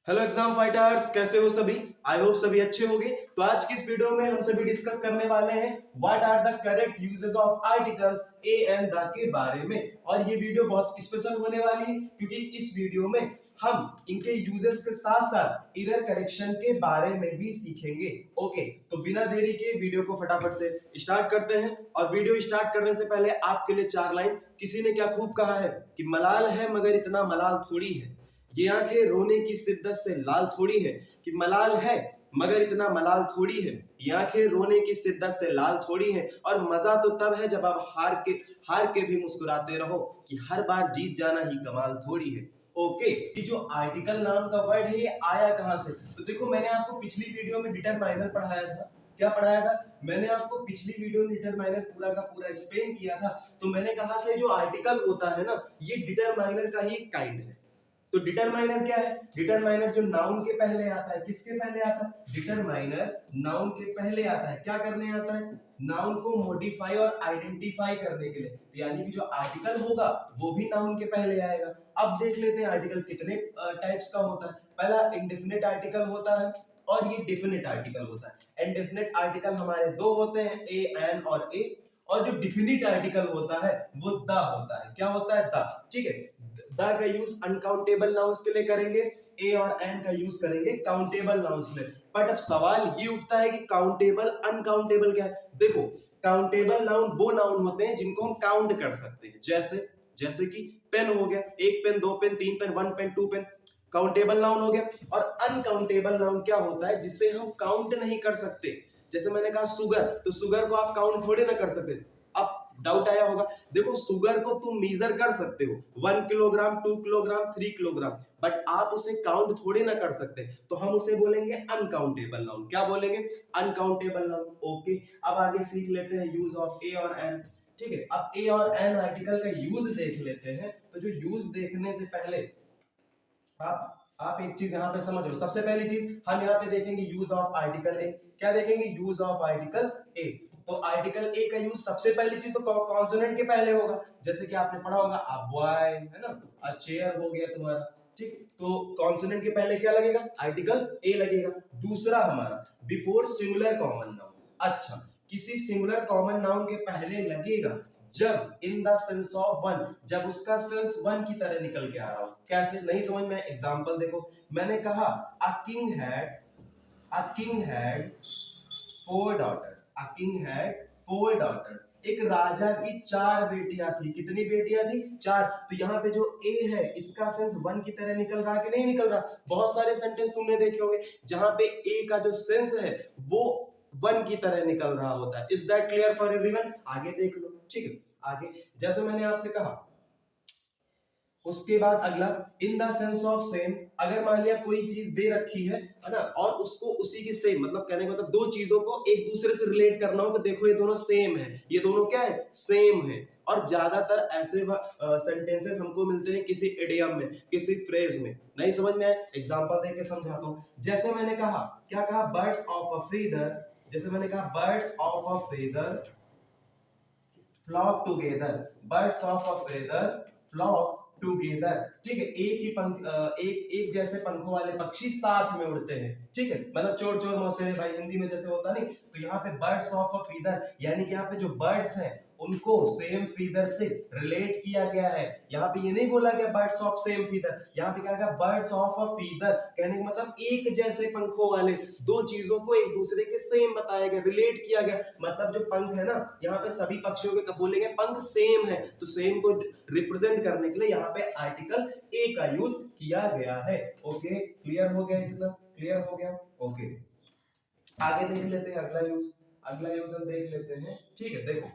Hello exam fighters, कैसे हो सभी। आई होप सभी अच्छे होंगे। तो आज की इस वीडियो में हम सभी डिस्कस करने वाले हैं what are the correct uses of articles a and the के बारे में। और ये वीडियो बहुत स्पेशल होने वाली है क्योंकि इस वीडियो में हम इनके यूजेस के साथ साथ एरर करेक्शन के बारे में भी सीखेंगे। ओके, तो बिना देरी के वीडियो को फटाफट से स्टार्ट करते हैं। और वीडियो स्टार्ट करने से पहले आपके लिए चार लाइन। किसी ने क्या खूब कहा है कि मलाल है मगर इतना मलाल थोड़ी है। ये आंखें रोने की शिद्दत से लाल थोड़ी है कि मलाल है मगर इतना मलाल थोड़ी है। ये आंखें रोने की शिद्दत से लाल थोड़ी है। और मजा तो तब है जब आप हार के भी मुस्कुराते रहो कि हर बार जीत जाना ही कमाल थोड़ी है। ओके, ये जो आर्टिकल नाम का वर्ड है ये आया कहां से। तो देखो, मैंने आपको पिछली वीडियो में डिटरमाइनर पढ़ाया था। क्या पढ़ाया था? मैंने आपको पिछली वीडियो में डिटरमाइनर पूरा का पूरा एक्सप्लेन किया था। तो मैंने कहा था जो आर्टिकल होता है ना, ये डिटरमाइनर का ही एक काइंड है। तो डिटरमाइनर क्या है? डिटरमाइनर जो नाउन के पहले आता है। किसके पहले आता है? डिटरमाइनर नाउन के पहले आता है। क्या करने आता है? नाउन को मॉडिफाई और आइडेंटिफाई करने के लिए। तो यानी कि जो आर्टिकल होगा वो भी नाउन के पहले आएगा। अब देख लेते हैं आर्टिकल कितने टाइप्स का होता है। पहला इंडेफिनिट आर्टिकल होता है और ये डिफिनिट आर्टिकल होता है। इंडेफिनिट आर्टिकल हमारे दो होते हैं, ए, एन और ए। और जो डिफिनिट आर्टिकल होता है वो द होता है। क्या होता है? द। ठीक है, द का यूज अनकाउंटेबल नाउन्स के लिए करेंगे, ए और एन का यूज करेंगे काउंटेबल नाउन्स के लिए। बट अब सवाल ये उठता है कि काउंटेबल अनकाउंटेबल क्या है। देखो, काउंटेबल नाउन वो नाउन होते हैं जिनको हम काउंट कर सकते हैं। जैसे जैसे कि पेन हो गया, एक पेन, दो पेन, तीन pen, one pen, two pen, countable noun हो गया। और अनकाउंटेबल नाउन क्या होता है? जिसे हम काउंट नहीं कर सकते। जैसे मैंने कहा सुगर, तो सुगर को आप काउंट थोड़ी ना कर सकते। अब डाउट आया होगा। देखो, शुगर को तुम मीजर कर सकते हो, 1 किलोग्राम, 2 किलोग्राम, 3 किलोग्राम, बट आप उसे काउंट थोड़ी ना कर सकते। तो हम उसे बोलेंगे अनकाउंटेबल नाउन। क्या बोलेंगे? Uncountable noun. ओके, अब आगे सीख लेते हैं यूज ऑफ ए और एन। ठीक है, अब ए और एन आर्टिकल का यूज देख लेते हैं। तो जो यूज देखने से पहले आप एक चीज यहाँ पे समझ लो। सबसे पहली चीज हम यहाँ पे देखेंगे यूज ऑफ आर्टिकल ए। क्या देखेंगे? Use of article a. तो आर्टिकल ए का यूज सबसे पहली चीज तो कॉन्सोनेंट के पहले होगा। जैसे कि आपने पढ़ा होगा अ बॉय, है ना, अ चेयर हो गया तुम्हारा। ठीक, तो कॉन्सोनेंट के पहले क्या लगेगा? आर्टिकल ए लगेगा। दूसरा हमारा बिफोर सिंगुलर कॉमन नाउन। अच्छा, किसी सिंगुलर कॉमन नाउन के पहले लगेगा जब in the sense of one, जब उसका सेंस वन की तरह निकल के आ रहा हो। कैसे? नहीं समझ में? एग्जांपल देखो, मैंने कहा a king had four daughters. A king had four daughters. एक राजा की चार बेटियां थी। कितनी बेटियां थी? चार। तो यहाँ पे जो ए है इसका सेंस वन की तरह निकल रहा है कि नहीं निकल रहा? बहुत सारे सेंटेंस तुमने देखे होंगे जहां पे ए का जो सेंस है वो वन की तरह निकल रहा होता है। Is that clear for everyone? आगे देख लो। ठीक है, आगे जैसे मैंने आपसे कहा, उसके बाद अगला in the sense of same. अगर मान लिया कोई चीज दे रखी है ना, और उसको उसी की सेम, मतलब कहने का मतलब दो चीजों को एक दूसरे से रिलेट करना हो कि देखो ये दोनों सेम है, ये दोनों क्या है? सेम है। और ज्यादातर ऐसे सेंटेंसेस हमको मिलते हैं किसी इडियम में, किसी फ्रेज में। नहीं समझ में आए? एग्जांपल देके समझाता हूं। जैसे मैंने कहा, क्या कहा? Birds of a feather. जैसे मैंने कहा birds of a feather flock together. Birds of a feather flock together. ठीक है, एक ही पंख, एक जैसे पंखों वाले पक्षी साथ में उड़ते हैं। ठीक है, मतलब चोर चोर मौसे भाई हिंदी में जैसे होता नहीं। तो यहाँ पे बर्ड्स ऑफ अ फीदर, यानी कि यहाँ पे जो बर्ड्स हैं उनको सेम फीदर से रिलेट किया गया है। यहाँ पे ये नहीं बोला गया बर्ड्स ऑफ सेम फीदर, यहाँ पे क्या गया? Birds of a feather. कहने का मतलब एक जैसे पंखों वाले दो चीजों को एक दूसरे के सेम बताया गया, रिलेट किया गया। मतलब जो पंख है ना, यहाँ पे सभी पक्षियों के बोलेंगे पंख सेम है। तो सेम को रिप्रेजेंट करने के लिए यहाँ पे आर्टिकल ए का यूज किया गया है। ओके, क्लियर हो गया? इतना क्लियर हो गया? ओके, आगे देख लेते हैं अगला यूज। अगला यूज हम देख लेते हैं। ठीक है, देखो,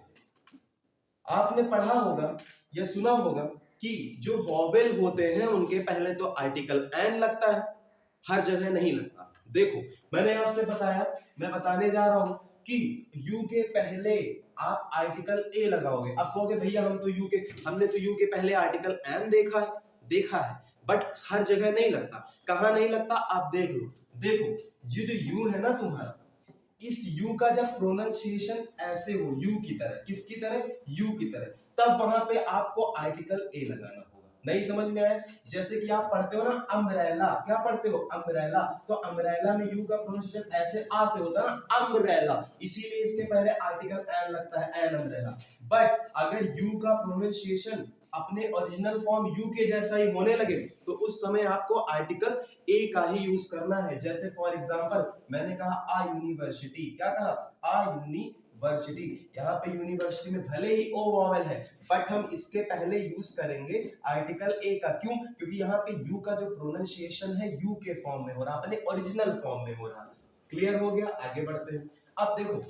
आपने पढ़ा होगा या सुना होगा कि जो वॉवेल होते हैं उनके पहले तो आर्टिकल एन लगता है, हर जगह नहीं लगता। देखो, मैंने आपसे बताया, मैं बताने जा रहा हूं कि यू के पहले आप आर्टिकल ए लगाओगे। अब कहोगे भैया हमने तो यू के पहले आर्टिकल एन देखा है, बट हर जगह नहीं लगता। कहां नहीं लगता? आप देख लो। देखो, ये जो यू है ना तुम्हारा, इस यू का जब प्रोनाउंसिएशन ऐसे हो, यू की तरह, किसकी तरह? यू की तरह, तब वहां पे आपको आर्टिकल ए लगाना होगा। नहीं समझ में आया? जैसे कि आप पढ़ते हो ना अम्ब्रेला, क्या पढ़ते हो? अम्ब्रेला। तो अम्ब्रेला में यू का प्रोनाउंसिएशन ऐसे आ से होता है ना, अम्ब्रेला, इसीलिए इसके पहले आर्टिकल एन लगता है, एन अम्ब्रेला। बट अगर यू का प्रोनाउंसिएशन अपने ओरिजिनल फॉर्म यू के जैसा ही होने लगे तो उस समय आपको आर्टिकल ए का ही यूज करना है। जैसे फॉर एग्जांपल मैंने कहा आ यूनिवर्सिटी, क्या कहा? आ यूनिवर्सिटी। यहाँ पे यूनिवर्सिटी में भले ही ओ वॉवेल है बट हम इसके पहले यूज करेंगे आर्टिकल ए का। क्यों? क्योंकि यहाँ पे यू का जो प्रोनाउंसिएशन है यू के फॉर्म में हो रहा, अपने ओरिजिनल फॉर्म में हो रहा। क्लियर हो गया? आगे बढ़ते हैं। अब देखो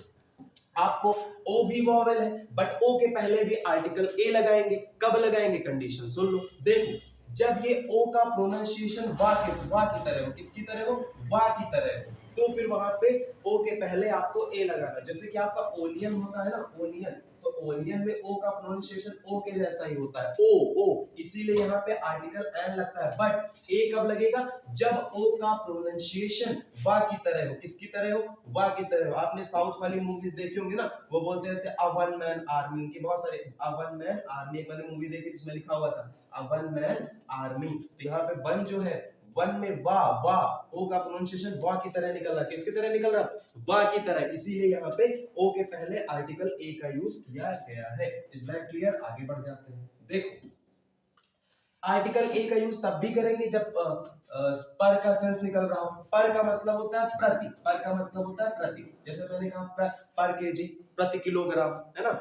आपको ओ भी वॉवेल है बट ओ के पहले भी आर्टिकल ए लगाएंगे। कब लगाएंगे? कंडीशन सुन लो। देखो जब ये ओ का प्रोनाउंसिएशन वा की तरह हो, किसकी तरह हो? वा की तरह हो, तो फिर वहां पे ओ के पहले आपको ए लगाना। जैसे कि आपका ओनियन होता है ना, ओनियन, तो ओनियन में ओ का प्रोनाउंसिएशन ओ के जैसा ही होता है, ओ, इसीलिए यहाँ पे आर्टिकल एन लगता है। बट ए कब लगेगा? जब ओ का प्रोनाउंसिएशन वा की तरह हो। किसकी तरह हो? वा की तरह हो। आपने साउथ वाली मूवीज देखी होंगी ना, वो बोलते हैं जैसे अ वन मैन आर्मी, उनकी बहुत सारे अ वन मैन आर्मी, एक मैंने मूवी देखी जिसमें लिखा हुआ था अ वन मैन आर्मी। तो यहाँ पे वन जो है, वन में वा ओ का प्रोनाउंसिएशन वा की तरह निकल रहा। किसकी तरह निकल रहा? वा की तरह, इसीलिए यहाँ पे ओ के पहले आर्टिकल ए का यूज किया गया है। Is that clear? आगे बढ़ जाते हैं। देखो आर्टिकल ए का यूज तब भी करेंगे जब पर का सेंस निकल रहा हो। पर का मतलब होता है प्रति, पर का मतलब होता है प्रति। जैसे मैंने कहा पर केजी, प्रति किलोग्राम, है ना,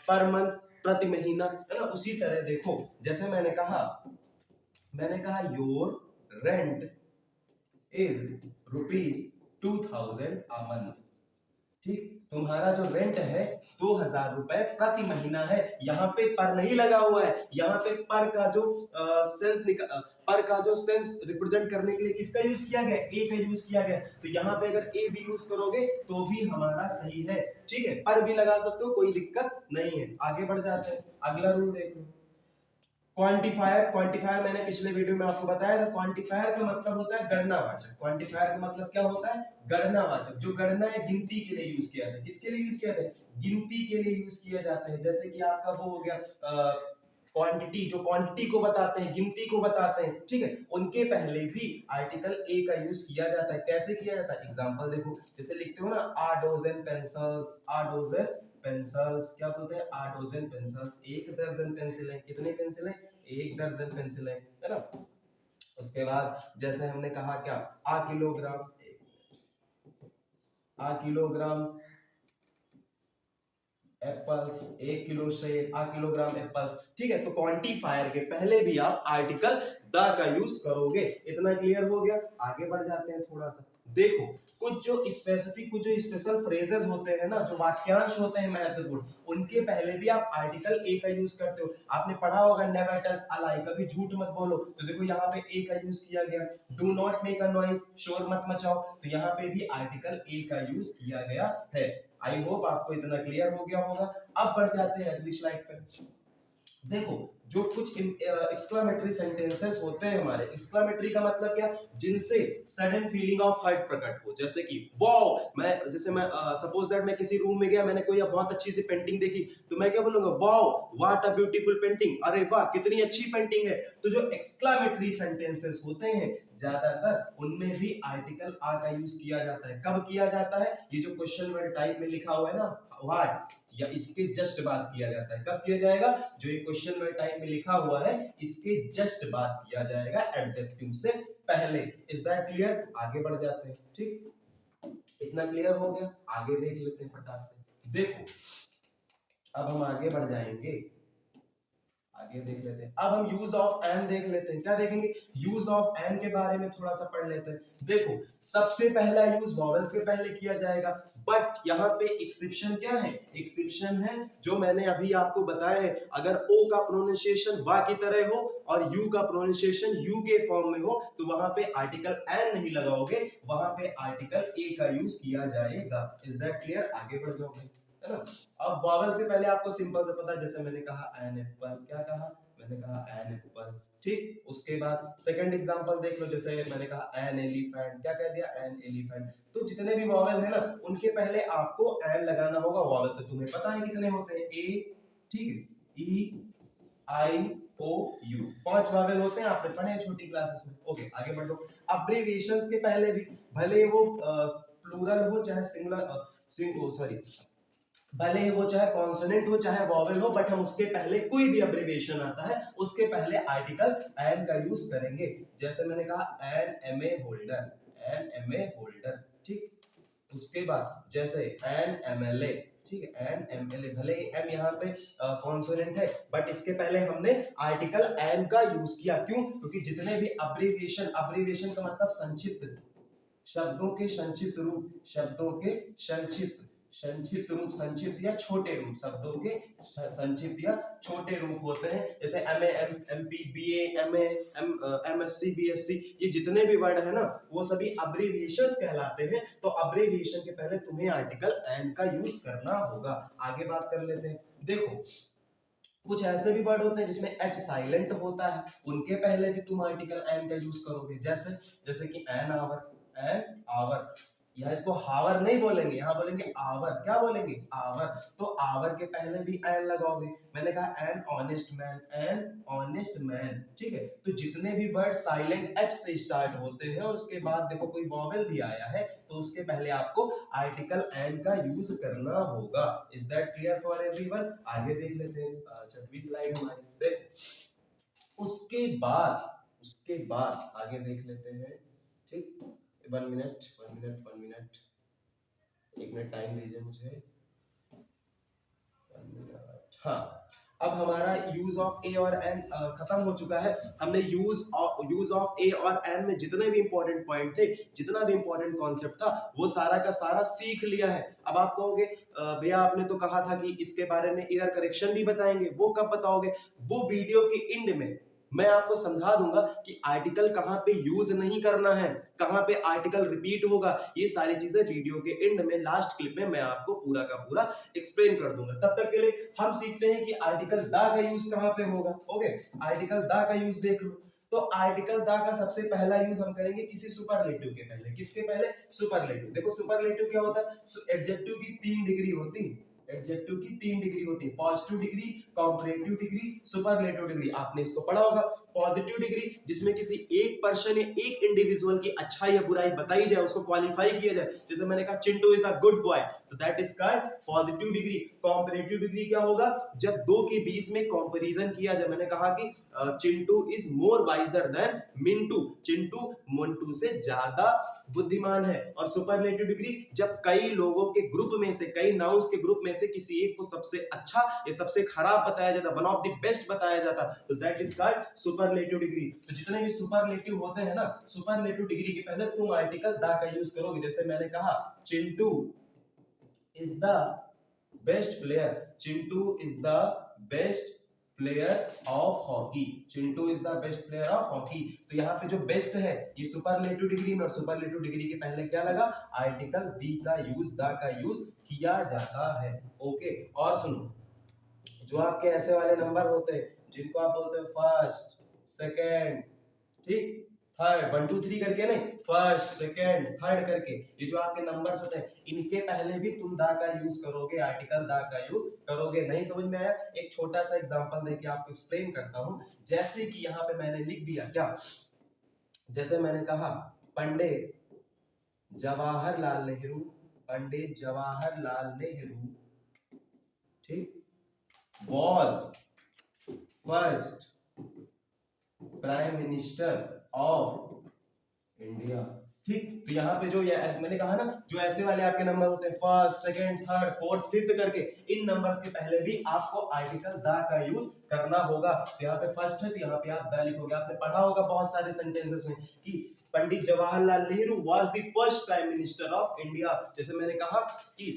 पर मंथ, प्रति महीना, है ना। उसी तरह देखो जैसे मैंने कहा your rent is ₹2000 a month। ठीक, तुम्हारा जो रेंट है 2000 रुपए प्रति महीना है। यहाँ पे पर नहीं लगा हुआ है, यहाँ पे पर का जो पर का जो सेंस रिप्रेजेंट करने के लिए किसका यूज किया गया? ए का यूज किया गया। तो यहाँ पे अगर ए भी यूज करोगे तो भी हमारा सही है। ठीक है, पर भी लगा सकते हो, कोई दिक्कत नहीं है। आगे बढ़ जाते हैं, अगला रूल देखो। क्वांटिफायर मैंने पिछले वीडियो में आपको बताया था। क्वांटिफायर का मतलब होता है गणनावाचक। क्वांटिफायर का मतलब क्या होता है? गणनावाचक। जो गणना है, गिनती के लिए यूज किया जाता है। किसके लिए यूज किया जाता है? गिनती के लिए यूज किया जाता है। जैसे कि आपका वो हो गया क्वांटिटी, जो क्वांटिटी को बताते हैं, गिनती को बताते हैं, ठीक है, उनके पहले भी आर्टिकल ए का यूज किया जाता है। कैसे किया जाता है? एग्जांपल देखो, जैसे लिखते हो ना आ डजन पेंसिल्स, आ डजन पेंसिल्स, क्या बोलते हैं? 8 डजन पेंसिल्स, 1 दर्जन पेंसिल है। कितने पेंसिल है? 1 दर्जन पेंसिल है ना। उसके बाद जैसे हमने कहा क्या, आ किलोग्राम एप्पल्स, 1 किलो सेब, आ किलोग्राम एप्पल्स। ठीक है, तो क्वांटिफायर के पहले भी आप आर्टिकल द का यूज करोगे। इतना क्लियर हो गया? आगे बढ़ जाते हैं थोड़ा सा। देखो कुछ जो स्पेशल फ्रेजेस होते हैं ना, जो वाक्यांश होते हैं महत्वपूर्ण, उनके पहले भी आप आर्टिकल ए का यूज करते हो। आपने पढ़ा होगा नेवर टेल्स अ लाई, कभी झूठ मत बोलो। तो देखो यहाँ पे ए का यूज किया गया। Do not make a noise, शोर मत मचाओ, तो यहाँ पे भी आर्टिकल ए का यूज किया गया है। आई होप आपको इतना क्लियर हो गया होगा। अब बढ़ जाते हैं अगली स्लाइड पे। देखो जो कुछ एक्सक्लेमेटरी सेंटेंसेस होते हैं हमारे, एक्सक्लेमेटरी का मतलब क्या? जिनसे सडन फीलिंग ऑफ हर्ट प्रकट हो। जैसे कि वाओ, मैं सपोज दैट मैं किसी रूम में गया, मैंने कोई बहुत अच्छी सी पेंटिंग देखी, तो मैं क्या बोलूंगा? Wow what a beautiful painting, अरे वाह कितनी अच्छी पेंटिंग है। तो जो एक्सक्लेमेटरी सेंटेंसेस होते हैं ज्यादातर उनमें भी आर्टिकल आ का यूज किया जाता है। कब किया जाता है? ये जो क्वेश्चन वर्ड टाइप में लिखा हुआ है ना व्हाट, या इसके जस्ट बाद किया जाता है। कब किया जाएगा? जो ये क्वेश्चन वर्ड टाइप में लिखा हुआ है इसके जस्ट बाद किया जाएगा, एडजेक्टिव से पहले। Is that clear? आगे बढ़ जाते हैं। ठीक, इतना क्लियर हो गया? आगे देख लेते हैं फटाक से। देखो अब हम आगे बढ़ जाएंगे, आगे देख लेते हैं। अब हम यूज ऑफ एन देख लेते हैं। क्या देखेंगे? यूज ऑफ एन के बारे में थोड़ा सा पढ़ लेते हैं। देखो सबसे पहला यूज वॉवेल्स के पहले किया जाएगा, बट यहाँ पे एक्सेप्शन क्या है? एक्सेप्शन है जो मैंने अभी आपको बताया है। अगर ओ का प्रोनाउंसिएशन वा की तरह हो और यू का प्रोनाउंसिएशन यू के फॉर्म में हो तो वहां पे आर्टिकल एन नहीं लगाओगे, वहां पे आर्टिकल ए का यूज किया जाएगा। Is that clear? आगे बढ़ जाओगे, है ना। अब वॉवेल से पहले आपको सिंपल से पता है, जैसे मैंने कहा एन एप्पल, क्या कहा? मैंने कहा एन एप्पल। ठीक, उसके बाद सेकंड एग्जांपल देख लो, जैसे मैंने कहा एन एलिफेंट, क्या कह दिया? An elephant. तो जितने भी वॉवेल है ना उनके पहले आपको एन लगाना होगा। वॉवेल तो तुम्हें पता है कितने होते हैं? ए, ठीक है, ई, आई, ओ यू, 5 वावेल होते हैं, आपने पढ़े हैं छोटी क्लासेस में। ओके आगे बढ़ लो। अब्रीविएशंस के पहले भी भले वो प्लूरल हो चाहे सिंगुलर, भले ही वो चाहे कॉन्सोनेंट हो चाहे वॉवेल हो, बट हम उसके पहले कोई भी अब्रीविएशन आता है उसके पहले आर्टिकल एन का यूज करेंगे। जैसे मैंने कहा an M A holder, an M A holder, ठीक। उसके बाद जैसे एन एम एल ए, ठीक है, एन एम एल ए, भले ही एम यहाँ पे कॉन्सोनेंट है बट इसके पहले हमने आर्टिकल एन का यूज किया। क्यों? क्योंकि जितने भी अब्रीविएशन, अब्रीविएशन का मतलब संक्षिप्त, शब्दों के संक्षिप्त रूप, शब्दों के संक्षिप्त रूप, संक्षिप्त या छोटे रूप, शब्दों के संक्षिप्त या छोटे रूप होते हैं। जैसे M A, M P, B A, M A, M S C, B S C, ये जितने भी वर्ड है ना वो सभी अब्रीविएशंस कहलाते हैं। तो अब्रीविएशन के पहले तुम्हें आर्टिकल एन का यूज करना होगा। आगे बात कर लेते हैं। देखो कुछ ऐसे भी वर्ड होते हैं जिसमें एच साइलेंट होता है, उनके पहले भी तुम आर्टिकल एन का यूज करोगे। जैसे जैसे कि एन आवर, एन आवर, यहाँ इसको हावर नहीं बोलेंगे, यहाँ बोलेंगे आवर। क्या बोलेंगे? आवर। तो आवर के पहले भी एन लगाओगे। मैंने कहा an honest man, an honest man, ठीक है। तो जितने भी वर्ड साइलेंट एच से स्टार्ट होते हैं और उसके बाद देखो कोई वॉवेल भी आया है तो उसके पहले आपको आर्टिकल एन का यूज करना होगा। Is that clear for everyone? आगे देख लेते हैं 6वीं स्लाइड हमारी। देख उसके बाद आगे देख लेते हैं, ठीक। 1 मिनट, 1 मिनट टाइम दीजिए मुझे। 1 मिनट। हाँ, अब हमारा यूज ऑफ ए और एन खत्म हो चुका है। हमने यूज ऑफ ए और एन में जितने भी इंपॉर्टेंट पॉइंट थे, जितना भी इंपॉर्टेंट कॉन्सेप्ट था वो सारा का सारा सीख लिया है। अब आप कहोगे भैया आपने तो कहा था कि इसके बारे में एरर करेक्शन भी बताएंगे, वो कब बताओगे? वो वीडियो के एंड में मैं आपको समझा दूंगा कि आर्टिकल कहाँ पे यूज नहीं करना है, कहाँ पे आर्टिकल रिपीट होगा। ये सारी चीजें वीडियो के एंड में, लास्ट क्लिप में मैं आपको पूरा का पूरा एक्सप्लेन कर दूंगा। तब तक के लिए हम सीखते हैं कि आर्टिकल दा का यूज कहाँ पे होगा। ओके, आर्टिकल दा का यूज देख लो। तो आर्टिकल दा का सबसे पहला यूज हम करेंगे किसी सुपरलेटिव के पहले। किसके पहले? सुपरलेटिव। देखो सुपरलेटिव क्या होता है? एडजेक्टिव की 3 डिग्री होती है, एडजेक्टिव की 3 डिग्री होती है, positive degree, comparative degree, superlative degree. आपने इसको पढ़ा होगा। पॉजिटिव डिग्री जिसमें किसी एक पर्सन या एक इंडिविजुअल की अच्छाई या बुराई बताई जाए, उसको क्वालिफाई किया जाए। जैसे मैंने कहा Chintu is a good boy, तो that is called positive degree. Comparative degree क्या होगा? जब दो के बीच में कंपैरिजन किया जाए। मैंने कहा कि Chintu is more visor then Mintu, Chintu Mantu से ज्यादा बुद्धिमान है। और सुपरलेटिव डिग्री जब कई लोगों के ग्रुप में से, कई नाउन्स के ग्रुप में से किसी एक को सबसे अच्छा या सबसे खराब बताया जाता, वन ऑफ द बेस्ट बताया जाता, तो that is called superlative degree. तो जितने भी सुपरलेटिव होते हैं ना, सुपरलेटिव डिग्री के पहले तुम आर्टिकल द का यूज करोगे। जैसे मैंने कहा Chintu is the best player, Chintu is the best player of hockey, Chintu is the best player of hockey. तो यहाँ पे जो बेस्ट है ये सुपरलेटिव डिग्री में, और सुपरलेटिव डिग्री के पहले क्या लगा? आर्टिकल दी का यूज, द का यूज किया जाता है। ओके, और सुनो, जो आपके ऐसे वाले नंबर होते हैं जिनको आप बोलते हैं फर्स्ट, सेकेंड, ठीक, थर्ड, 1 2 3 करके नहीं, फर्स्ट, सेकेंड, थर्ड करके, ये जो आपके नंबर्स होते हैं इनके पहले भी तुम दा का यूज करोगे, आर्टिकल दा का यूज करोगे। नहीं समझ में आया? एक छोटा सा एग्जांपल देके आपको एक्सप्लेन करता हूं। जैसे कि यहाँ पे मैंने लिख दिया क्या, जैसे मैंने कहा पंडित जवाहरलाल नेहरू, पंडित जवाहरलाल नेहरू, ठीक, was first prime minister of India, ठीक। तो यहाँ पे जो मैंने कहा ना, जो ऐसे वाले आपके नंबर होते हैं first, second, third, fourth, fifth करके, इन नंबर्स के पहले भी आपको आर्टिकल द का यूज करना होगा। तो यहाँ पे फर्स्ट है तो यहाँ पे आप द लिखोगे। आपने पढ़ा होगा बहुत सारे सेंटेंसेस में कि Pandit Jawaharlal Nehru was the first prime minister of India. जैसे मैंने कहा कि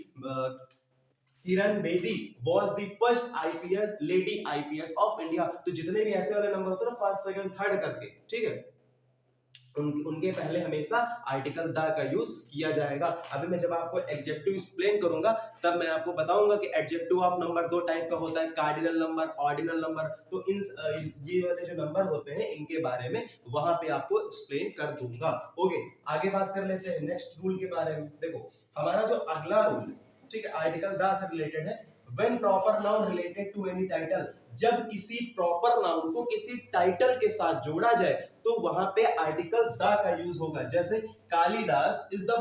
Kiran Bedi was the first IPS lady IPS of India. तो जितने भी ऐसे वाले नंबर होते हैं ना, फर्स्ट, सेकंड, थर्ड करके, ठीक है, उनके पहले हमेशा आर्टिकल द का यूज किया जाएगा। अभी मैं जब आपको एडजेक्टिव एक्सप्लेन करूंगा तब मैं आपको बताऊंगा कि एडजेक्टिव ऑफ नंबर 2 टाइप का होता है, कार्डिनल नंबर, ऑर्डिनल नंबर। तो इन ये वाले जो नंबर होते हैं इनके बारे में वहां पे आपको एक्सप्लेन कर दूंगा। ओके, आगे बात कर लेते हैं नेक्स्ट रूल के बारे में। देखो हमारा जो अगला रूल, ठीक है, आर्टिकल द से रिलेटेड है। When proper noun related to any title, जब किसी प्रॉपर नाउन को किसी टाइटल के साथ जोड़ा जाए तो वहां पे आर्टिकल द का यूज होगा। जैसे Kalidas is the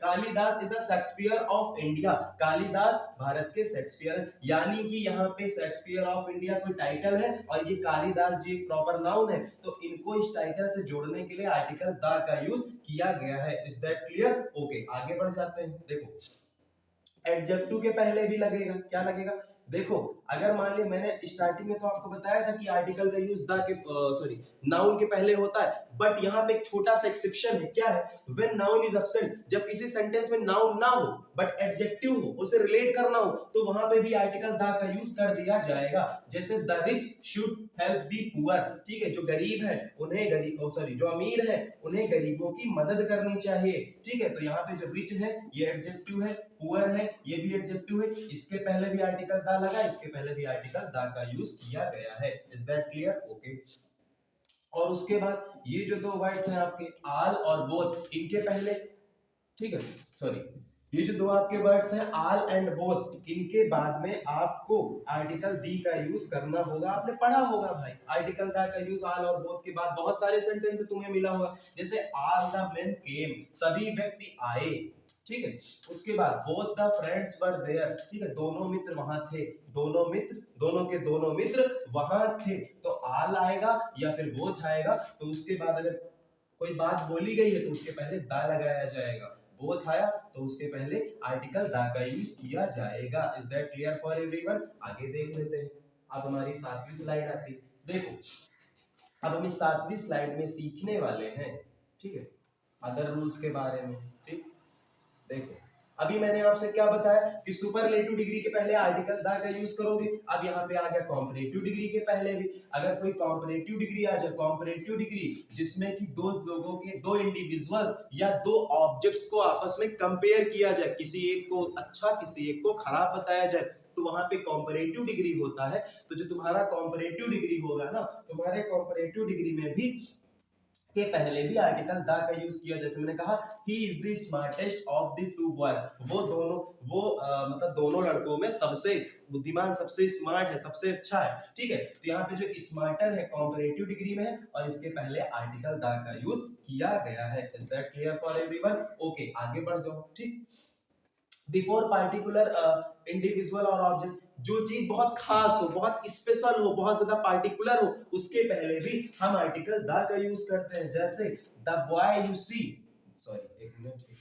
Kalidas is the Shakespeare of India. Kalidas Bharat के शेक्सपियर, यानी कि यहाँ पे शेक्सपियर ऑफ इंडिया कोई टाइटल है और ये कालिदास जी एक प्रॉपर नाउन है, तो इनको इस टाइटल से जोड़ने के लिए आर्टिकल द का यूज किया गया है। Is that clear? ओके, आगे बढ़ जाते हैं। देखो एडजेक्टिव के पहले भी लगेगा, क्या लगेगा? देखो अगर मान लिया मैंने स्टार्टिंग में तो आपको बताया था कि आर्टिकल का यूज द के नाउन के पहले होता है, बट यहाँ पे एक छोटा सा एक्सेप्शन है। क्या है? व्हेन नाउन इज एब्सेंट, जब किसी सेंटेंस में नाउन ना हो बट एडजेक्टिव हो, उसे रिलेट करना हो, तो वहां पे भी आर्टिकल द का यूज कर दिया जाएगा। जैसे the rich should help the poor, ठीक है, जो गरीब है उन्हें जो अमीर है उन्हें गरीबों की मदद करनी चाहिए, ठीक है। तो यहाँ पे जो रिच है ये एडजेक्टिव है, पुअर है ये भी एडजेक्टिव है, इसके पहले भी आर्टिकल द लगा, इसके पहले भी आर्टिकल द का यूज किया गया है। Is that clear? ओके। और उसके बाद ये जो दो वर्ड्स हैं आपके आल और बोथ, इनके पहले, ठीक है, ये जो दो आपके वर्ड्स हैं आल एंड बोथ, इनके बाद में आपको आर्टिकल दी का यूज करना होगा। आपने पढ़ा होगा भाई आर्टिकल द का यूज आल और बोथ के बाद बहुत सारे सेंटेंस में तुम्हें मिला होगा। जैसे आल द मेन केम, सभी व्यक्ति आए, ठीक है। उसके बाद both the friends were there, ठीक है, दोनों मित्र वहां थे, दोनों के दोनों मित्र वहां थे। तो आल आएगा या फिर बोथ आएगा, तो उसके बाद अगर कोई बात बोली गई है तो उसके पहले द लगाया जाएगा। बोथ आया तो उसके पहले आर्टिकल द का यूज किया जाएगा। Is that clear for everyone? आगे देख लेते हैं। अब हमारी 7वीं स्लाइड आती है। देखो अब हम इस 7वीं स्लाइड में सीखने वाले हैं, ठीक है, अदर रूल्स के बारे में। ठीक, देखो अभी मैंने आपसे क्या बताया कि सुपरलेटिव डिग्री के पहले आर्टिकल द का यूज करोगे। अब यहाँ पे आ गया कॉम्परेटिव डिग्री के पहले भी। अगर कोई कॉम्परेटिव डिग्री आ जाए, कॉम्परेटिव डिग्री जिसमें कि दो लोगों के, दो इंडिविजुअल्स या दो ऑब्जेक्ट्स को आपस में कंपेयर किया जाए, किसी एक को अच्छा किसी एक को खराब बताया जाए, तो वहां पे कॉम्परेटिव डिग्री होता है। तो जो तुम्हारा कॉम्परेटिव डिग्री होगा ना, तुम्हारे कॉम्परेटिव डिग्री में भी के पहले भी आर्टिकल द का यूज किया। जैसे मैंने कहा he is the smartest of the two boys, मतलब दोनों लड़कों में सबसे बुद्धिमान, सबसे स्मार्ट है, सबसे अच्छा है, ठीक है। तो यहाँ पे जो स्मार्टर है कॉम्परेटिव डिग्री में है और इसके पहले आर्टिकल द का यूज किया गया है। Is that clear for everyone? Okay, आगे बढ़ जाओ। ठीक, बिफोर पार्टिकुलर इंडिविजुअल और ऑब्जेक्ट, जो चीज बहुत खास हो, बहुत स्पेशल हो, बहुत ज्यादा पार्टिकुलर हो, उसके पहले भी हम आर्टिकल द का यूज करते हैं। जैसे the boy you see, sorry एक मिनट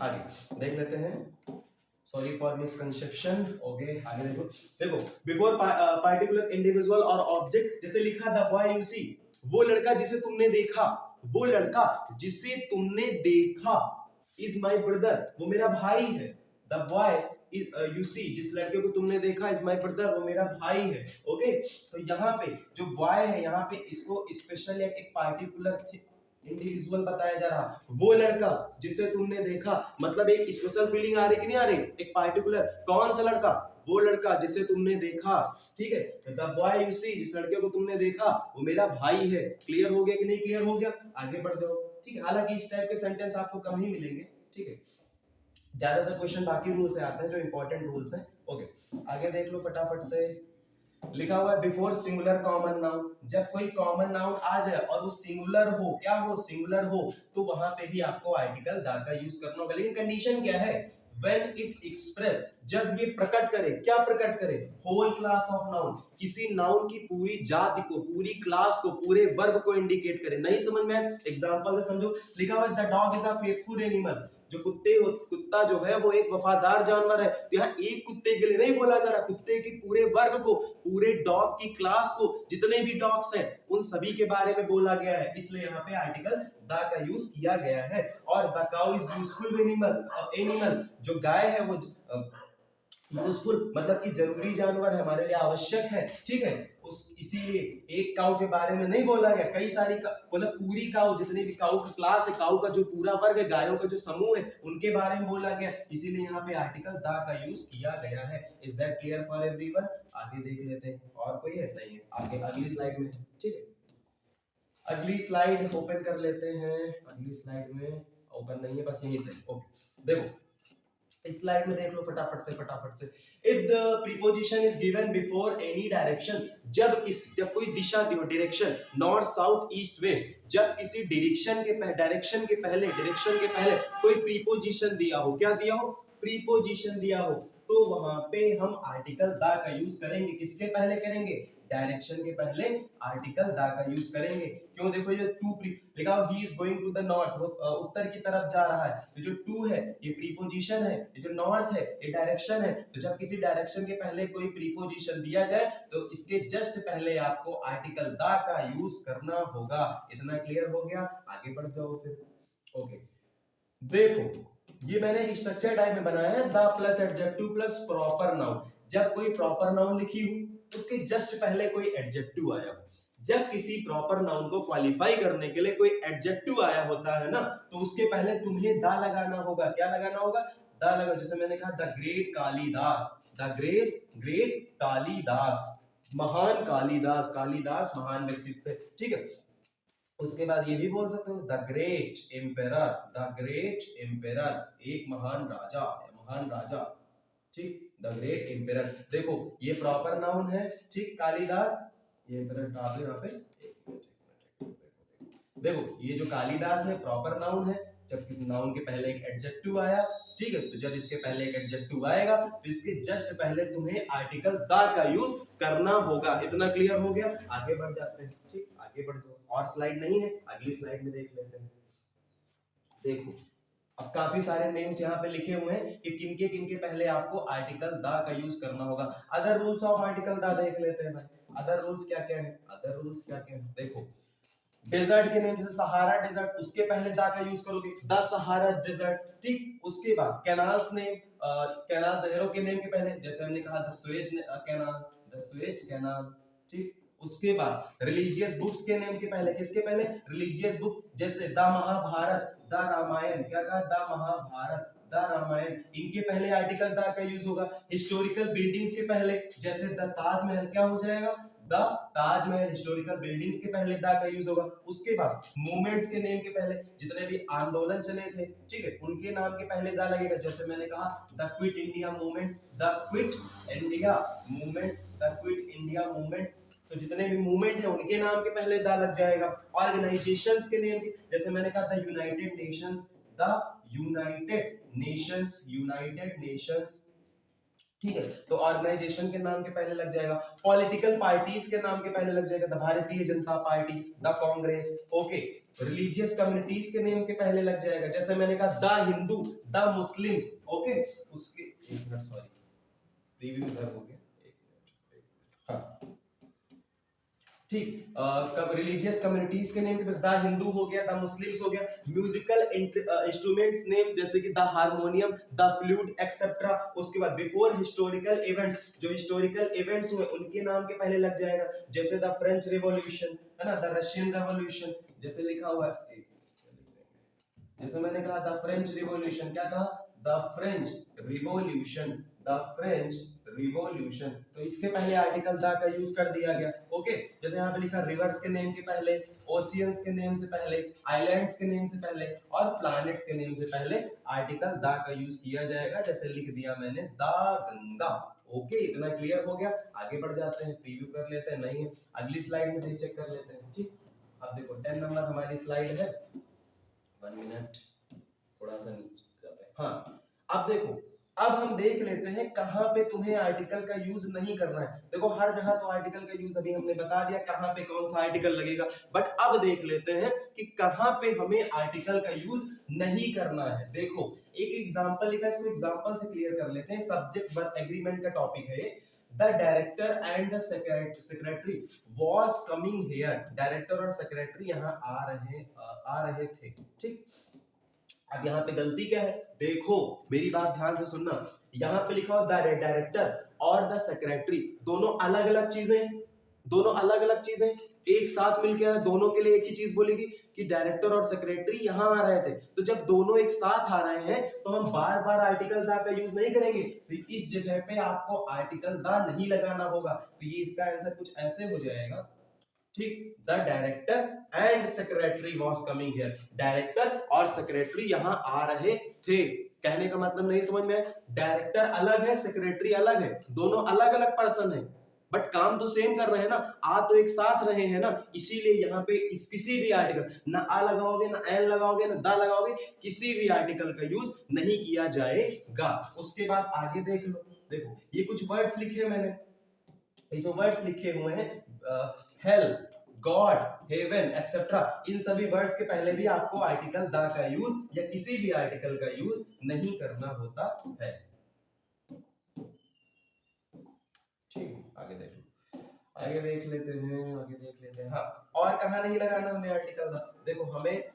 आगे देख लेते हैं। Sorry for misconception. ओके, आगे देखो बिफोर पार्टिकुलर इंडिविजुअल और ऑब्जेक्ट, जैसे लिखा द बॉय यू सी, वो लड़का जिसे तुमने देखा, वो लड़का जिसे तुमने देखा, इज माई ब्रदर, वो मेरा भाई है। द बॉय यू सी, जिस लड़के को तुमने देखा, इज माई ब्रदर, वो मेरा भाई है। ओके, तो यहाँ पे जो बॉय है, यहाँ पे इसको स्पेशल या एक पार्टिकुलर इंडिविजुअल बताया जा रहा। वो लड़का जिसे तुमने देखा, मतलब एक स्पेशल फीलिंग आ रही कि नहीं आ रही, एक पार्टिकुलर, कौन सा लड़का? वो लड़का जिसे तुमने देखा, ठीक है। द बॉय यू सी, जिस लड़के को तुमने देखा वो मेरा भाई है। क्लियर हो गया कि नहीं क्लियर हो गया? आगे बढ़ जाओ। ठीक है, हालांकि इस टाइप के सेंटेंस आपको कम ही मिलेंगे, ठीक है, ज्यादातर क्वेश्चन बाकी रूल से आते हैं जो इंपॉर्टेंट रूल्स हैं। ओके, आगे देख लो फटाफट से। लिखा हुआ है बिफोर सिंगुलर कॉमन नाउन, जब कोई कॉमन नाउन आ जाए और वो सिंगुलर हो, क्या हो? सिंगुलर हो, तो वहां पे भी आपको आर्टिकल द का यूज करना होगा। लेकिन कंडीशन क्या है? When it express, जब ये प्रकट करे, क्या प्रकट करे? होल क्लास ऑफ नाउन, किसी नाउन की पूरी जाति को, पूरी क्लास को, पूरे वर्ग को इंडिकेट करे। नहीं समझ में? एग्जांपल से समझो। लिखा हुआ है the dog is a faithful animal, जो कुत्ता जो है वो एक वफादार जानवर है। तो यहाँ एक कुत्ते के लिए नहीं बोला जा रहा, कुत्ते के पूरे वर्ग को, पूरे डॉग की क्लास को, जितने भी डॉग्स हैं उन सभी के बारे में बोला गया है, इसलिए यहाँ पे आर्टिकल द का यूज किया गया है। और the cow is useful animal, जो गाय है वो यूजफुल मतलब कि जरूरी जानवर है, हमारे लिए आवश्यक है, ठीक है। उस इसीलिए एक काऊ के बारे में नहीं बोला गया, कई सारी मतलब पूरी काऊ, जितनी भी काऊ की क्लास है, काऊ का जो पूरा वर्ग है, गायों का जो समूह है, उनके बारे में बोला गया, इसीलिए यहाँ पे आर्टिकल द का यूज किया गया है। Is that clear for everyone? आगे देख लेते हैं। और कोई है? नहीं है। आगे अगली स्लाइड में, ठीक है, अगली स्लाइड ओपन कर लेते हैं। अगली स्लाइड में ओपन नहीं है, बस यहीं से। ओके देखो इस स्लाइड में देख लो फटाफट से। If the preposition is given before any direction, जब कोई दिशा दी हो, direction north south east west, जब किसी डायरेक्शन के पहले कोई प्रीपोजिशन दिया हो, क्या दिया हो, प्रीपोजिशन दिया हो, तो वहां पे हम आर्टिकल द का यूज करेंगे। किसके पहले करेंगे, डायरेक्शन के पहले आर्टिकल द का यूज करेंगे। क्यों, देखो ये टू लिखा हो, he is going to the north, वो उत्तर की तरफ जा रहा है, ये जो टू है ये प्रीपोजिशन है, ये जो नॉर्थ है ये डायरेक्शन है। तो जब किसी डायरेक्शन के पहले कोई प्रीपोजिशन दिया जाए तो इसके जस्ट पहले आपको आर्टिकल द का यूज करना होगा। इतना क्लियर हो गया, आगे बढ़ जाओ फिर। ओके देखो ये मैंने एक स्ट्रक्चर टाइप में बनाया है, the plus adjective plus proper noun. जब कोई प्रॉपर नाउन लिखी हो उसके जस्ट पहले कोई एडजेक्टिव आया हो, जब किसी प्रॉपर नाउन को क्वालिफाई करने के लिए कोई एडजेक्टिव आया होता है ना, तो उसके पहले तुम्हें द लगाना होगा। क्या लगाना होगा, द लगा। जैसे मैंने कहा the great Kalidas, the great Kalidas, महान कालिदास, कालिदास महान व्यक्तित्व, ठीक है। उसके बाद ये भी बोल सकते हो the great emperor, the great emperor, एक महान राजा, ठीक, द ग्रेट एम्पेरर। देखो ये प्रॉपर नाउन है, ठीक, कालिदास, ये एम्पेरर डाल दो यहाँ पे। देखो ये जो कालिदास है प्रॉपर नाउन है, जब नाउन के पहले एक एडजेक्टिव आया, ठीक है, तो जब इसके पहले एक एडजेक्टिव आएगा तो इसके जस्ट पहले तुम्हें आर्टिकल द का यूज करना होगा। इतना क्लियर हो गया, आगे बढ़ जाते हैं, ठीक, आगे बढ़ जाओ। और स्लाइड नहीं है, अगली स्लाइड में देख लेते हैं। देखो अब काफी सारे नेम्स यहाँ पे लिखे हुए हैं कि किनके किनके पहले आपको आर्टिकल द का यूज करना होगा। Other rules of article the देख लेते हैं भाई। अदर रूल्स क्या क्या है, अदर रूल्स क्या क्या है, देखो डेजर्ट के नेम, जैसे सहारा डेजर्ट, उसके पहले द का यूज करोगे, द सहारा डेजर्ट, ठीक। उसके बाद कैनाल्स नेम, कैनाल नहरों के नेम के पहले, जैसे हमने कहा the Suez canal, the Suez canal, ठीक। उसके बाद रिलीजियस बुक्स के नेम के पहले, किसके पहले, रिलीजियस बुक, जैसे द महाभारत, द रामायण, क्या कहा, द महाभारत, द रामायण, इनके पहले आर्टिकल द का यूज होगा। हिस्टोरिकल बिल्डिंग्स के पहले, जैसे द ताजमहल, क्या हो जाएगा, द ताजमहल, हिस्टोरिकल बिल्डिंग्स के पहले द का यूज होगा। उसके बाद मूवमेंट्स के नेम के पहले, जितने भी आंदोलन चले थे, ठीक है, उनके नाम के पहले द लगेगा। जैसे मैंने कहा the quit India movement, the quit India movement, the quit India movement, तो जितने भी मूवमेंट है उनके नाम के पहले द लग जाएगा। ऑर्गेनाइजेशंस के नेम के, जैसे मैंने कहा the United Nations, the United Nations, United Nations, ठीक है, तो ऑर्गेनाइजेशन के नाम के पहले लग जाएगा। पॉलिटिकल पार्टीज के नाम के पहले लग जाएगा, the Bharatiya Janata party, the Congress, okay. Religious communities के नेम के पहले लग जाएगा, जैसे मैंने कहा the Hindu, the Muslims, okay. उसके एक मिनट, सॉरी प्रीव्यू इधर हो गया, हाँ ठीक। कब रिलीजियस कम्युनिटीज के नेम के द हिंदू हो गया, द मुस्लिम्स हो गया। म्यूजिकल इंस्ट्रूमेंट्स नेम्स, जैसे कि the harmonium, the flute etcetera. उसके बाद बिफोर हिस्टोरिकल इवेंट्स, जो हिस्टोरिकल इवेंट्स हुए उनके नाम के पहले लग जाएगा, जैसे द फ्रेंच रिवॉल्यूशन, है ना, द रशियन रेवोल्यूशन, जैसे लिखा हुआ है, जैसे मैंने कहा द फ्रेंच रिवॉल्यूशन, क्या कहा, the French revolution, the French revolution, तो इसके पहले आर्टिकल द का यूज कर दिया गया, ओके। जैसे यहाँ पे लिखा रिवर्स के नेम के पहले, ओशियंस के नेम से पहले, आइलैंड्स के नेम से पहले और प्लैनेट्स के नेम से पहले आर्टिकल द का यूज किया जाएगा। जैसे लिख दिया मैंने द गंगा, ओके। इतना क्लियर हो गया, आगे बढ़ जाते हैं, प्रीव्यू कर लेते हैं, नहीं है अगली स्लाइड में चेक कर लेते हैं, ठीक। अब देखो 10 नंबर हमारी स्लाइड है, 1 मिनट, थोड़ा सा नीचे जाते हैं, हाँ। अब देखो, अब हम देख लेते हैं कहां पे तुम्हें आर्टिकल का यूज नहीं करना है। देखो हर जगह तो आर्टिकल का यूज अभी हमने बता दिया कहां पे कौन सा आर्टिकल लगेगा, बट अब देख लेते हैं कि कहां पे हमें आर्टिकल का यूज नहीं करना है। देखो एक एग्जांपल लिखा है, इसको एग्जांपल से क्लियर कर लेते हैं। सब्जेक्ट वर्ब एग्रीमेंट का टॉपिक है। The director and the secretary was coming here, director और सेक्रेटरी यहाँ आ रहे थे, ठीक। अब यहाँ पे गलती क्या है, देखो मेरी बात ध्यान से सुनना, यहाँ पे लिखा हो द डायरेक्टर और द सेक्रेटरी, दोनों अलग अलग चीजें, दोनों अलग अलग चीजें एक साथ मिलकर दोनों के लिए एक ही चीज बोलेगी कि डायरेक्टर और सेक्रेटरी यहाँ आ रहे थे। तो जब दोनों एक साथ आ रहे हैं तो हम बार बार आर्टिकल द का यूज नहीं करेंगे, तो इस जगह पे आपको आर्टिकल द नहीं लगाना होगा। तो ये इसका आंसर कुछ ऐसे हो जाएगा, ठीक, the director and secretary was coming here, director और सेक्रेटरी यहां आ रहे थे। कहने का मतलब नहीं समझ में? डायरेक्टर अलग है, सेक्रेटरी अलग है, दोनों अलग अलग पर्सन है, बट काम तो सेम कर रहे हैं ना, आ तो एक साथ रहे हैं ना, इसीलिए यहाँ पे इस किसी भी आर्टिकल, ना आ लगाओगे, ना एन लगाओगे, ना दा लगाओगे, किसी भी आर्टिकल का यूज नहीं किया जाएगा। उसके बाद आगे देख लो, देखो ये कुछ वर्ड्स लिखे मैंने, ये जो वर्ड्स लिखे हुए हैं हेल्प, गॉड, हेवन एक्सेट्रा, इन सभी वर्ड्स के पहले भी आपको आर्टिकल द का यूज या किसी भी आर्टिकल का यूज नहीं करना होता है। ठीक, आगे देख लो, आगे देख लेते हैं, आगे देख लेते हैं। हाँ, और कहाँ नहीं लगाना हमें आर्टिकल द? देखो हमें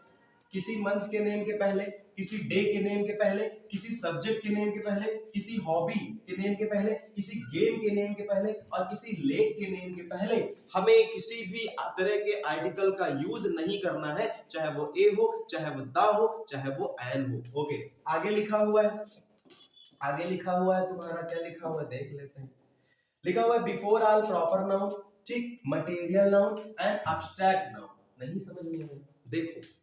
किसी मंथ के नेम के पहले, किसी डे के नेम के पहले, किसी सब्जेक्ट के नेम के पहले, किसी हॉबी के नेम के पहले, किसी गेम के नेम के पहले और किसी लेक के नेम के पहले हमें किसी भी तरह के आर्टिकल का यूज नहीं करना है, चाहे वो ए हो, चाहे वो दा हो, चाहे वो एन हो। ओके, आगे लिखा हुआ है, आगे लिखा हुआ है तुम्हारा, क्या लिखा हुआ है देख लेते हैं। लिखा हुआ है बिफोर ऑल प्रॉपर नाउन, ठीक, material noun and abstract noun. नहीं समझ में आया? देखो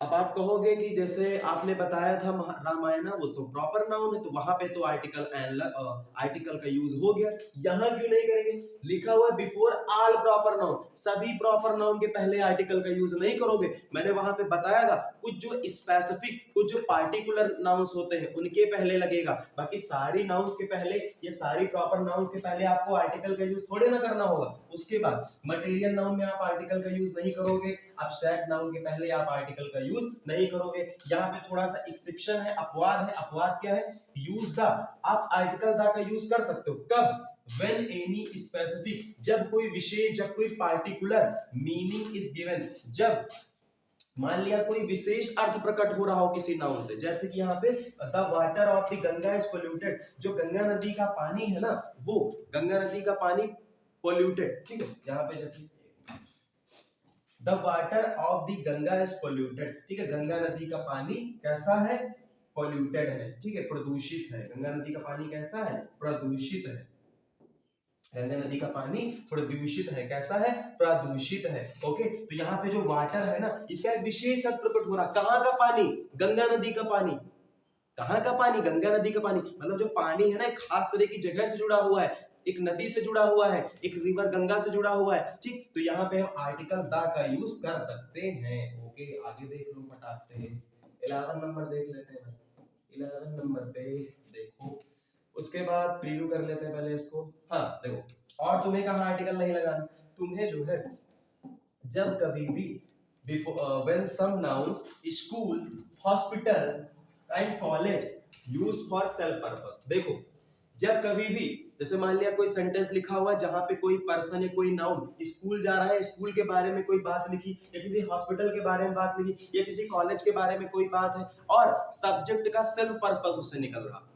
अब आप कहोगे कि जैसे आपने बताया था रामायण, वो तो प्रॉपर नाउन है, तो वहां पे तो आर्टिकल आर्टिकल का यूज हो गया, यहाँ क्यों नहीं करेंगे? लिखा हुआ है बिफोर ऑल प्रॉपर नाउन, सभी प्रॉपर नाउन के पहले आर्टिकल का यूज नहीं करोगे। मैंने वहां पे बताया था कुछ जो स्पेसिफिक, कुछ जो पार्टिकुलर नाउन्स होते हैं उनके पहले लगेगा, बाकी सारी नाउन्स के पहले या सारी प्रॉपर नाउन्स के पहले आपको आर्टिकल का यूज थोड़े ना करना होगा। उसके बाद मटेरियल नाउन में आप आर्टिकल का यूज नहीं करोगे, एब्स्ट्रैक्ट नाउन के पहले आप आर्टिकल का यूज नहीं करोगे। यहाँ पे थोड़ा सा एक्सेप्शन है, अपवाद है। अपवाद क्या है? यूज द, आप आर्टिकल द का यूज कर सकते हो कब? When any specific, जब कोई विशेष, जब कोई पार्टिकुलर मीनिंग इज गिवन, जब मान लिया कोई विशेष अर्थ प्रकट हो रहा हो किसी नाउन से, जैसे कि यहाँ पे the water of the Ganga is polluted, जो गंगा नदी का पानी है ना, वो गंगा नदी का पानी पोल्यूटेड, ठीक है। यहाँ पे जैसे the water of the Ganga is polluted, ठीक है, गंगा नदी का पानी कैसा है? पोल्यूटेड है, ठीक है, प्रदूषित है। गंगा नदी का पानी कैसा है? प्रदूषित है। गंगा नदी का पानी प्रदूषित है, कैसा है? प्रदूषित है। ओके, तो यहाँ पे जो वाटर है ना, इसका एक विशेष अर्थ प्रकट हो रहा। कहाँ का पानी? गंगा नदी का पानी। कहाँ का पानी? गंगा नदी का पानी। मतलब जो पानी है ना, एक खास तरह की जगह से जुड़ा हुआ है, एक नदी से जुड़ा हुआ है, एक रिवर गंगा से जुड़ा हुआ है, ठीक। तो यहाँ पे हम आर्टिकल द का यूज कर सकते हैं। ओके, आगे देख लो फटाक से, 11 नंबर देख लेते हैं। 11 नंबर पे देखो, उसके बाद प्रीव्यू कर लेते हैं पहले इसको। हाँ देखो, और तुम्हें कहाँ आर्टिकल नहीं लगाना, तुम्हें जो है जब कभी भी before when some nouns school, hospital and college use for self purpose. देखो जब कभी भी, जैसे मान लिया कोई सेंटेंस लिखा हुआ है जहां पे कोई पर्सन है, कोई नाउन स्कूल जा रहा है, स्कूल के बारे में कोई बात लिखी, या किसी हॉस्पिटल के बारे में बात लिखी, या किसी कॉलेज के बारे में कोई बात है, और सब्जेक्ट का सेल्फ पर्पस उससे निकल रहा।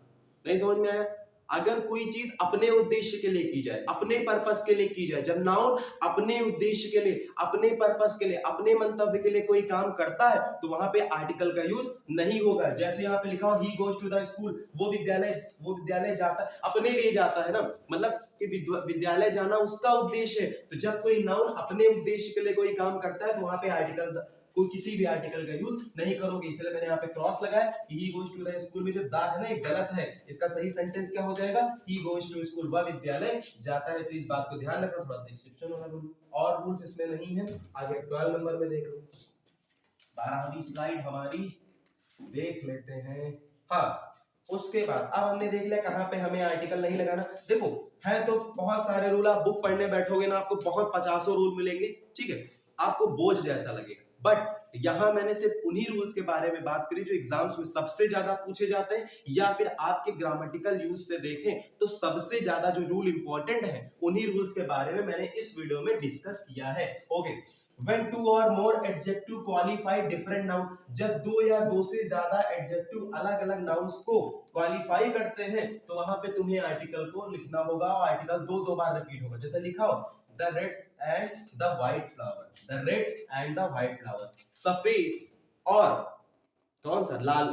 नहीं समझ में आया? अगर कोई चीज अपने उद्देश्य के लिए की जाए, अपने पर्पस के लिए की जाए, जब नाउन अपने उद्देश्य के लिए, अपने पर्पस के लिए, अपने मंतव्य के लिए कोई काम करता है, तो वहां पे आर्टिकल का यूज नहीं होगा। जैसे यहाँ पे लिखा हो he goes to the school, वो विद्यालय जाता है, अपने लिए जाता है ना, मतलब कि विद्यालय जाना उसका उद्देश्य है। तो जब कोई नाउन अपने उद्देश्य के लिए कोई काम करता है, तो वहां पे आर्टिकल, कोई किसी भी आर्टिकल का यूज नहीं करोगे। इसलिए मैंने यहाँ पे क्रॉस लगाया कि he goes to the school में जो दा है ना, ये गलत है। इसका सही सेंटेंस क्या हो जाएगा? ही गोज टू स्कूल, वह विद्यालय जाता है। तो इस बात को ध्यान रखना, थोड़ा सा एक्सेप्शन वाला रूल, और रूल्स इसमें नहीं है। आगे 12 नंबर में देख लो, 12वीं स्लाइड हमारी देख लेते हैं। हाँ, उसके बाद अब हमने देख लिया कहाँ पे हमें आर्टिकल नहीं लगाना। देखो है तो बहुत सारे रूल, आप बुक पढ़ने बैठोगे ना, आपको बहुत 50 रूल मिलेंगे, ठीक है, आपको बोझ जैसा लगेगा। बट यहां मैंने सिर्फ उन्हीं रूल्स के बारे में बात करी जो एग्जाम्स में सबसे ज्यादा पूछे जाते हैं, या फिर आपके ग्रामेटिकल यूज से देखें तो सबसे ज्यादा जो रूल इंपॉर्टेंट है, उन्हीं रूल्स के बारे में मैंने इस वीडियो में डिस्कस किया है। Okay, When two or more adjective qualify different noun, जब दो या दो से ज्यादा एडजेक्टिव अलग अलग नाउन्स को क्वालिफाई करते हैं, तो वहां पे तुम्हें आर्टिकल को लिखना होगा, और आर्टिकल दो बार रिपीट होगा। जैसे लिखा हो the red and the white flower, the red and the white flower, सफेद और कौन सा? लाल,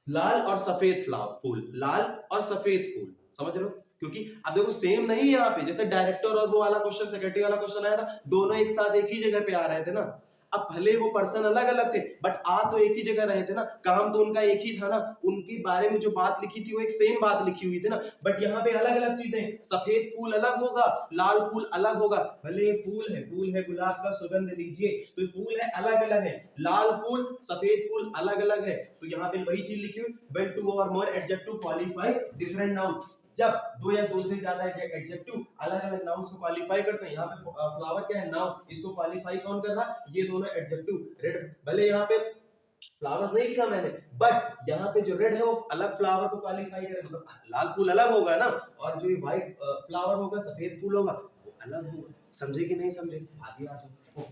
लाल और सफेद फूल, लाल और सफेद फूल, समझ रहे हो? क्योंकि अब देखो सेम नहीं है यहाँ पे, जैसे डायरेक्टर और वो वाला क्वेश्चन, सेक्रेटरी वाला क्वेश्चन आया था, दोनों एक साथ एक ही जगह पे आ रहे थे ना। अब भले वो पर्सन अलग अलग थे बट आ तो एक ही जगह रहे थे ना, काम तो उनका एक ही था ना, उनके बारे में जो बात लिखी थी वो एक सेम बात लिखी हुई थी ना। बट यहाँ पे अलग अलग चीजें, सफेद फूल अलग होगा, लाल फूल अलग होगा। भले ये फूल है गुलाब का, सुगंध लीजिए, तो फूल है अलग अलग है, लाल फूल सफेद फूल अलग अलग है। तो यहाँ पे वही चीज लिखी हुई, when two or more adjective qualify different noun, जब दो या दो से ज्यादा एडजेक्टिव अलग अलग नाउन्स को क्वालिफाई करते हैं। यहाँ पे फ्लावर क्या है, नाउन, इसको क्वालिफाई कौन कर रहा, ये दोनों एडजेक्टिव। रेड, भले यहाँ पे फ्लावर्स नहीं लिखा मैंने, बट यहाँ पे जो रेड है वो अलग फ्लावर को क्वालिफाई करे, मतलब लाल फूल अलग होगा ना, और जो व्हाइट फ्लावर होगा, सफेद फूल होगा, वो अलग होगा। समझे कि नहीं समझे, आगे आ जाओ।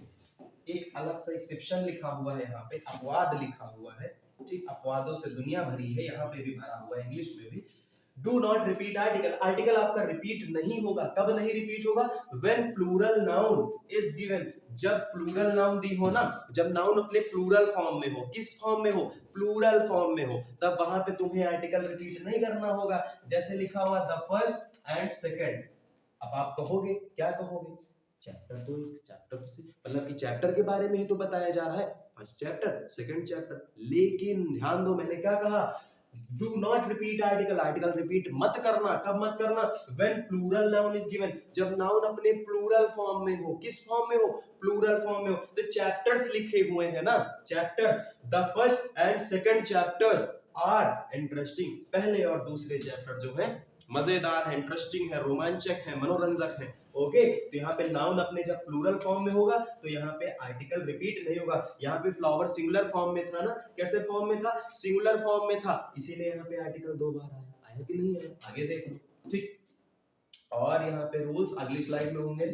एक अलग सा एक्सेप्शन लिखा हुआ है यहाँ पे, अपवाद लिखा हुआ है, ठीक, अपवादों से दुनिया भरी है, यहाँ पे भी भरा हुआ है इंग्लिश में भी। Do not repeat article, article आपका रिपीट नहीं होगा। कब नहीं रिपीट होगा, when plural noun is given, जब प्लूरल नाउन दी हो ना, जब नाउन अपने प्लूरल फॉर्म में हो। किस फॉर्म में हो, प्लूरल फॉर्म में हो, तब वहां पे तुम्हें आर्टिकल रिपीट नहीं करना होगा। जैसे लिखा हुआ द फर्स्ट एंड सेकंड, अब आप कहोगे, क्या कहोगे, चैप्टर तो चैप्टर से मतलब कि चैप्टर के बारे में ही तो बताया जा रहा है, फर्स्ट चैप्टर सेकंड चैप्टर। लेकिन ध्यान दो, मैंने क्या कहा, do not repeat article, article repeat मत करना। कब मत करना, when plural noun is given, जब नाउन अपने प्लूरल फॉर्म में हो। किस फॉर्म में हो, प्लूरल फॉर्म में हो। तो चैप्टर्स लिखे हुए हैं ना, chapters, the first and second chapters are interesting, पहले और दूसरे चैप्टर जो है मजेदार है, इंटरेस्टिंग है, रोमांचक है, मनोरंजक है। ओके, तो यहाँ पे नाउन अपने जब प्लूरल फॉर्म में होगा तो यहाँ पे आर्टिकल रिपीट नहीं होगा। यहाँ पे फ्लावर सिंगुलर फॉर्म में था ना, कैसे फॉर्म में था, सिंगुलर फॉर्म में था, इसीलिए यहाँ पे आर्टिकल दो बार आया, आया कि नहीं आया, आगे देख लो, ठीक। और यहाँ पे रूल्स अगली स्लाइड में होंगे,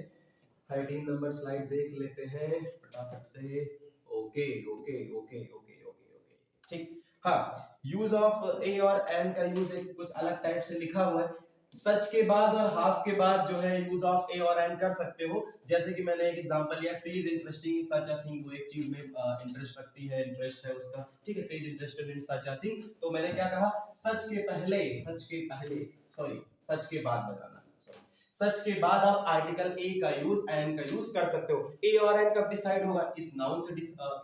13 नंबर स्लाइड देख लेते हैं फटाफट से। Okay okay okay okay okay okay, ठीक। हाँ, यूज ऑफ ए और एन का यूज एक कुछ अलग टाइप से लिखा हुआ है। सच के बाद और हाफ के बाद जो है यूज ऑफ ए और एन कर सकते हो। जैसे कि मैंने एक एग्जांपल लिया, she is interesting in such a thing, वो एक चीज में इंटरेस्ट रखती है, इंटरेस्ट है उसका, ठीक है, she is interested in such a thing. तो मैंने क्या कहा, सच के पहले, सॉरी सच के बाद लगाना, सच के बाद आप आर्टिकल ए का यूज, एन का यूज कर सकते हो। ए और एन कब डिसाइड होगा, इस नाउन से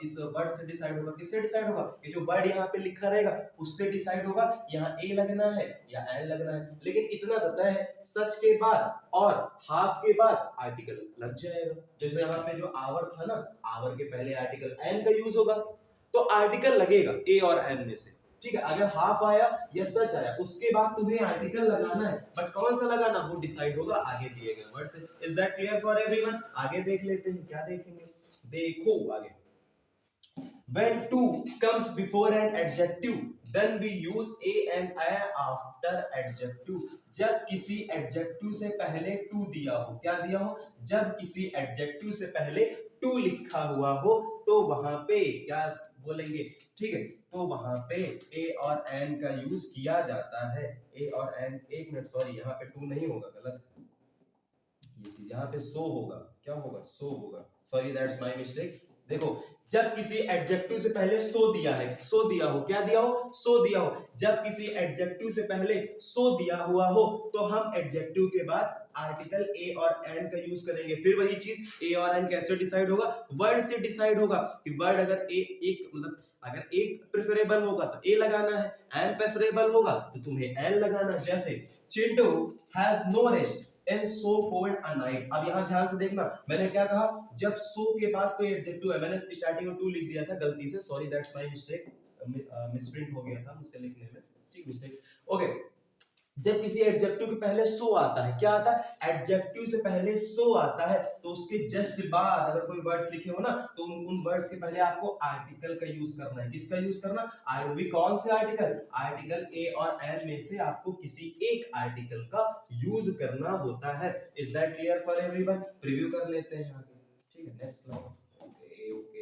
इस वर्ड से डिसाइड होगा। किससे डिसाइड होगा, ये जो वर्ड यहाँ पे लिखा रहेगा उससे डिसाइड होगा, यहाँ ए लगना है या एन लगना है। लेकिन इतना पता है, सच के बाद और हाफ के बाद आर्टिकल लग जाएगा। जैसे यहाँ पे जो आवर था ना, आवर के पहले आर्टिकल एन का यूज होगा, तो आर्टिकल लगेगा ए और एन में से, ठीक है। अगर हाफ आया या सच आया, उसके बाद तुम्हें आर्टिकल लगाना है, बट कौन सा लगाना वो डिसाइड होगा आगे दिए गए वर्ड से। Is that clear for everyone, आगे देख लेते हैं, क्या देखेंगे, देखो आगे। When two comes before an adjective, then we use a and a after adjective. जब किसी adjective से पहले to दिया हो, क्या दिया हो, जब किसी adjective से पहले to लिखा हुआ हो, तो वहां पे क्या बोलेंगे, ठीक है, तो वहां पे ए और एन का यूज किया जाता है। ए और एन, एक मिनट, सॉरी यहाँ पे टू नहीं होगा, गलत, यहाँ पे सो होगा, क्या होगा, सो होगा, सॉरी दैट्स माय मिस्टेक। देखो, जब किसी एडजेक्टिव से पहले सो दिया है, सो दिया हो, क्या दिया हो, सो दिया हो, जब किसी एडजेक्टिव से पहले सो दिया हुआ हो, तो हम एडजेक्टिव के बाद आर्टिकल ए और एन का यूज करेंगे। फिर वही चीज, ए और एन कैसे डिसाइड होगा, वर्ड से डिसाइड होगा, कि वर्ड अगर ए एक मतलब अगर एक प्रेफरेबल होगा तो ए लगाना है, एन प्रेफरेबल होगा तो तुम्हें एन लगाना। जैसे Chintu has no rest and so called a night. अब यहाँ ध्यान से देखना, मैंने क्या कहा, जब सो के बाद कोई एडजेक्टिव है, मैंने स्टार्टिंग में टू लिख दिया था गलती से, sorry that's my mistake, misprint हो गया था मुझसे लिखने में, ठीक, मिस्टेक, ओके। जब किसी एडजेक्टिव के पहले सो आता है, क्या आता है, एडजेक्टिव से पहले सो आता है, तो उसके जस्ट बाद अगर कोई वर्ड्स लिखे हो ना, तो उन वर्ड्स के पहले आपको आर्टिकल का यूज करना है। किसका यूज करना, आरबी, कौन से आर्टिकल, आर्टिकल ए और एन में से आपको किसी एक आर्टिकल का यूज करना होता है। Is that clear for everyone, preview कर लेते हैं यहाँ पे, ठीक है, नेक्स्ट स्लाइड। Okay okay.